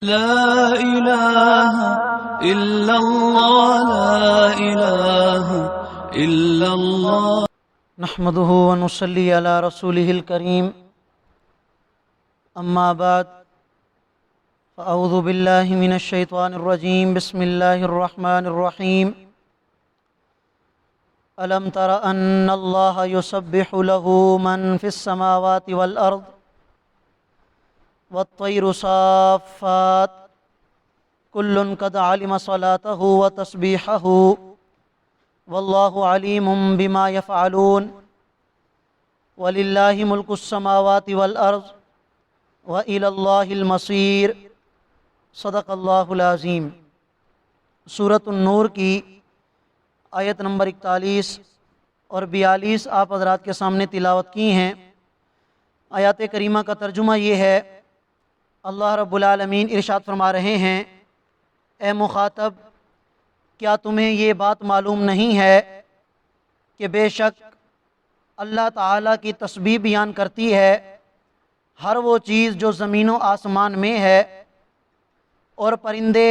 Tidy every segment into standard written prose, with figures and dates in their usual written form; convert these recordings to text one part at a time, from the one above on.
لا إله إلا الله لا إله إلا الله نحمده ونصلي على رسوله الكريم أما بعد فأعوذ بالله من الشيطان الرجيم بسم الله الرحمن الرحيم ألم تر أن الله يسبح له من في السماوات والأرض والطير صافات كل قد علم صلاته وتسبيحه والله عليم بما يفعلون ولله ملك السماوات والأرض وإلى الله المصير صدق اللہ العظیم۔ سورۃ النور کی آیت نمبر 41 اور 42 آپ حضرات کے سامنے تلاوت کی ہیں۔ آیات کریمہ کا ترجمہ یہ ہے، اللہ رب العالمین ارشاد فرما رہے ہیں، اے مخاطب، کیا تمہیں یہ بات معلوم نہیں ہے کہ بے شک اللہ تعالیٰ کی تسبیح بیان کرتی ہے ہر وہ چیز جو زمین و آسمان میں ہے، اور پرندے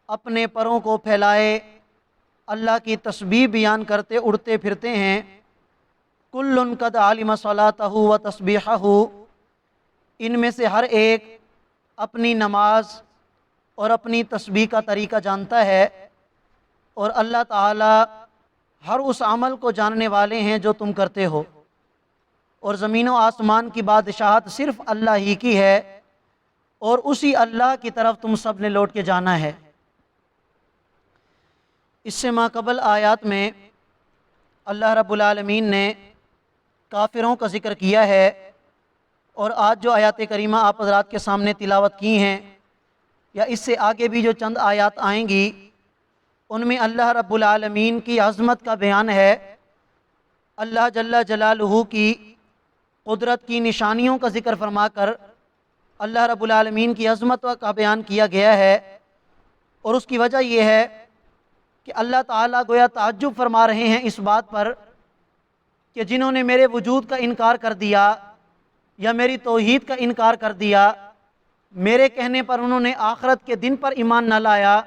اپنے پروں کو پھیلائے اللہ کی تسبیح بیان کرتے اڑتے پھرتے ہیں۔ کل قد علم صلاتہ و تسبیحہ، ان میں سے ہر ایک اپنی نماز اور اپنی تسبیح کا طریقہ جانتا ہے، اور اللہ تعالی ہر اس عمل کو جاننے والے ہیں جو تم کرتے ہو، اور زمین و آسمان کی بادشاہت صرف اللہ ہی کی ہے، اور اسی اللہ کی طرف تم سب نے لوٹ کے جانا ہے۔ اس سے ماقبل آیات میں اللہ رب العالمین نے کافروں کا ذکر کیا ہے، اور آج جو آیات کریمہ آپ حضرات کے سامنے تلاوت کی ہیں، یا اس سے آگے بھی جو چند آیات آئیں گی، ان میں اللہ رب العالمین کی عظمت کا بیان ہے۔ اللہ جل جلالہ کی قدرت کی نشانیوں کا ذکر فرما کر اللہ رب العالمین کی عظمت کا بیان کیا گیا ہے، اور اس کی وجہ یہ ہے کہ اللہ تعالیٰ گویا تعجب فرما رہے ہیں اس بات پر کہ جنہوں نے میرے وجود کا انکار کر دیا یا میری توحید کا انکار کر دیا، میرے کہنے پر انہوں نے آخرت کے دن پر ایمان نہ لایا،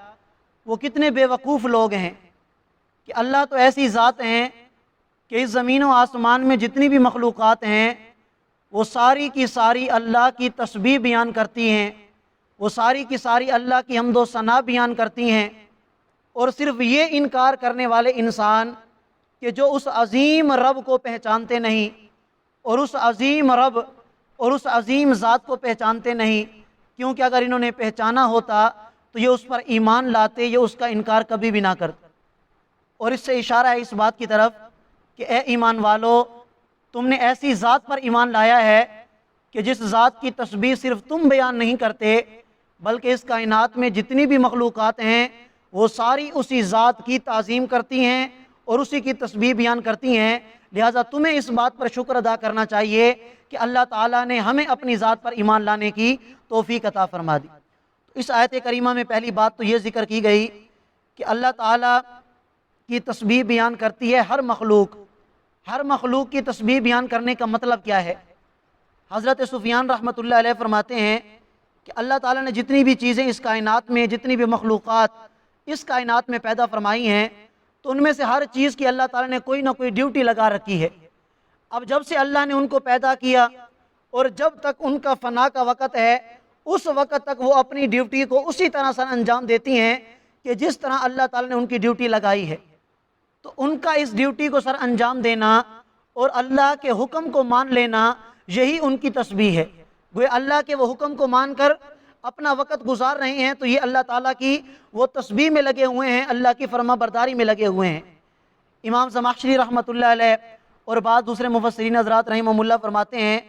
وہ کتنے بے وقوف لوگ ہیں کہ اللہ تو ایسی ذات ہیں کہ اس زمین و آسمان میں جتنی بھی مخلوقات ہیں وہ ساری کی ساری اللہ کی تسبیح بیان کرتی ہیں، وہ ساری کی ساری اللہ کی حمد و ثنا بیان کرتی ہیں، اور صرف یہ انکار کرنے والے انسان کہ جو اس عظیم رب کو پہچانتے نہیں، اور اس عظیم رب اور اس عظیم ذات کو پہچانتے نہیں، کیونکہ اگر انہوں نے پہچانا ہوتا تو یہ اس پر ایمان لاتے، یہ اس کا انکار کبھی بھی نہ کرتے۔ اور اس سے اشارہ ہے اس بات کی طرف کہ اے ایمان والو، تم نے ایسی ذات پر ایمان لایا ہے کہ جس ذات کی تسبیح صرف تم بیان نہیں کرتے، بلکہ اس کائنات میں جتنی بھی مخلوقات ہیں وہ ساری اسی ذات کی تعظیم کرتی ہیں اور اسی کی تسبیح بیان کرتی ہیں۔ لہٰذا تمہیں اس بات پر شکر ادا کرنا چاہیے کہ اللہ تعالیٰ نے ہمیں اپنی ذات پر ایمان لانے کی توفیق عطا فرما دی۔ اس آیت کریمہ میں پہلی بات تو یہ ذکر کی گئی کہ اللہ تعالیٰ کی تسبیح بیان کرتی ہے ہر مخلوق کی تسبیح بیان کرنے کا مطلب کیا ہے؟ حضرت سفیان رحمۃ اللہ علیہ فرماتے ہیں کہ اللہ تعالیٰ نے جتنی بھی چیزیں اس کائنات میں، جتنی بھی مخلوقات اس کائنات میں پیدا فرمائی ہیں، تو ان میں سے ہر چیز کی اللہ تعالیٰ نے کوئی نہ کوئی ڈیوٹی لگا رکھی ہے۔ اب جب سے اللہ نے ان کو پیدا کیا اور جب تک ان کا فنا کا وقت ہے، اس وقت تک وہ اپنی ڈیوٹی کو اسی طرح سے انجام دیتی ہیں کہ جس طرح اللہ تعالیٰ نے ان کی ڈیوٹی لگائی ہے۔ تو ان کا اس ڈیوٹی کو سر انجام دینا اور اللہ کے حکم کو مان لینا، یہی ان کی تسبیح ہے۔ وہ اللہ کے وہ حکم کو مان کر اپنا وقت گزار رہے ہیں، تو یہ اللہ تعالیٰ کی وہ تسبیح میں لگے ہوئے ہیں، اللہ کی فرما برداری میں لگے ہوئے ہیں۔ امام زمخشری رحمۃ اللہ علیہ اور بعض دوسرے مفسرین حضرات رحمہم اللہ فرماتے ہیں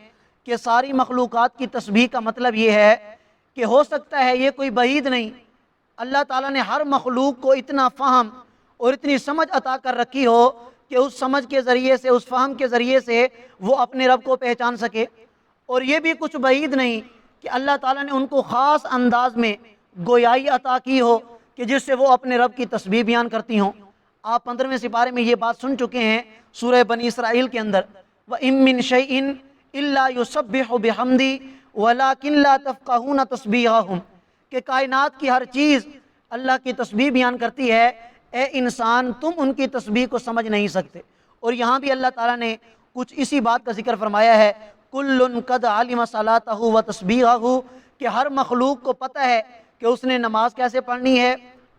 کہ ساری مخلوقات کی تسبیح کا مطلب یہ ہے کہ ہو سکتا ہے یہ کوئی بعید نہیں، اللہ تعالیٰ نے ہر مخلوق کو اتنا فہم اور اتنی سمجھ عطا کر رکھی ہو کہ اس سمجھ کے ذریعے سے، اس فہم کے ذریعے سے وہ اپنے رب کو پہچان سکے، اور یہ بھی کچھ بعید نہیں کہ اللہ تعالیٰ نے ان کو خاص انداز میں گویائی عطا کی ہو کہ جس سے وہ اپنے رب کی تسبیح بیان کرتی ہوں۔ آپ 15ویں سپارے میں یہ بات سن چکے ہیں سورہ بنی اسرائیل کے اندر، وَإِن مِّن شَيْءٍ إِلَّا يُسَبِّحُ بِحَمْدِهِ وَلَٰكِن لَّا تَفْقَهُونَ تَسْبِيحَهُمْ، کہ کائنات کی ہر چیز اللہ کی تسبیح بیان کرتی ہے، اے انسان تم ان کی تسبیح کو سمجھ نہیں سکتے۔ اور یہاں بھی اللہ تعالیٰ نے کچھ اسی بات کا ذکر فرمایا ہے، کل قد علم صلاتہ و تسبیحہ، کہ ہر مخلوق کو پتہ ہے کہ اس نے نماز کیسے پڑھنی ہے،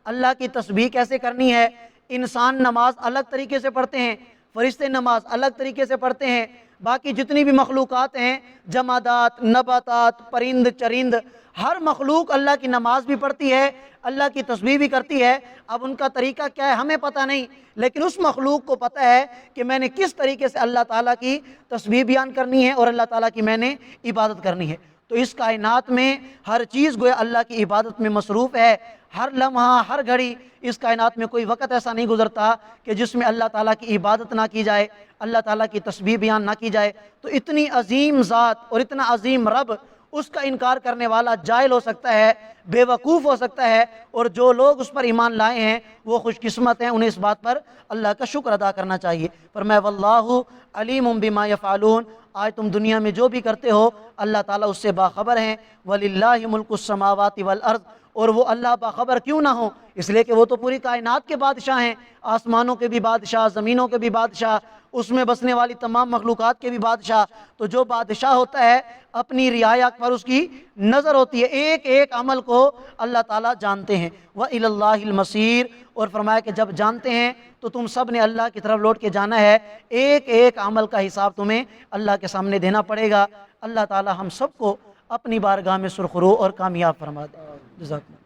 اللہ کی تسبیح کیسے کرنی ہے۔ انسان نماز الگ طریقے سے پڑھتے ہیں، فرشتے نماز الگ طریقے سے پڑھتے ہیں، باقی جتنی بھی مخلوقات ہیں، جمادات، نباتات، پرند چرند، ہر مخلوق اللہ کی نماز بھی پڑھتی ہے، اللہ کی تسبیح بھی کرتی ہے۔ اب ان کا طریقہ کیا ہے ہمیں پتہ نہیں، لیکن اس مخلوق کو پتہ ہے کہ میں نے کس طریقے سے اللہ تعالیٰ کی تسبیح بیان کرنی ہے اور اللہ تعالیٰ کی میں نے عبادت کرنی ہے۔ تو اس کائنات میں ہر چیز گویا اللہ کی عبادت میں مصروف ہے۔ ہر لمحہ، ہر گھڑی اس کائنات میں کوئی وقت ایسا نہیں گزرتا کہ جس میں اللہ تعالیٰ کی عبادت نہ کی جائے، اللہ تعالیٰ کی تسبیح بیان نہ کی جائے۔ تو اتنی عظیم ذات اور اتنا عظیم رب، اس کا انکار کرنے والا جاہل ہو سکتا ہے، بے وقوف ہو سکتا ہے، اور جو لوگ اس پر ایمان لائے ہیں وہ خوش قسمت ہیں، انہیں اس بات پر اللہ کا شکر ادا کرنا چاہیے۔ فرمایا واللہ علیم بما یفعلون، آج تم دنیا میں جو بھی کرتے ہو اللہ تعالیٰ اس سے باخبر ہیں۔ وَلِلَّهِ مُلْكُ السَّمَاوَاتِ وَالْأَرْضِ، اور وہ اللہ باخبر کیوں نہ ہوں؟ اس لیے کہ وہ تو پوری کائنات کے بادشاہ ہیں، آسمانوں کے بھی بادشاہ، زمینوں کے بھی بادشاہ، اس میں بسنے والی تمام مخلوقات کے بھی بادشاہ۔ تو جو بادشاہ ہوتا ہے اپنی رعایا پر اس کی نظر ہوتی ہے، ایک ایک عمل کو اللہ تعالیٰ جانتے ہیں۔ وَإِلَى اللَّهِ الْمَصِيرُ، اور فرمایا کہ جب جانتے ہیں تو تم سب نے اللہ کی طرف لوٹ کے جانا ہے، ایک ایک عمل کا حساب تمہیں اللہ کے سامنے دینا پڑے گا۔ اللہ تعالیٰ ہم سب کو اپنی بارگاہ میں سرخرو اور کامیاب فرما دے۔ جزاک اللہ۔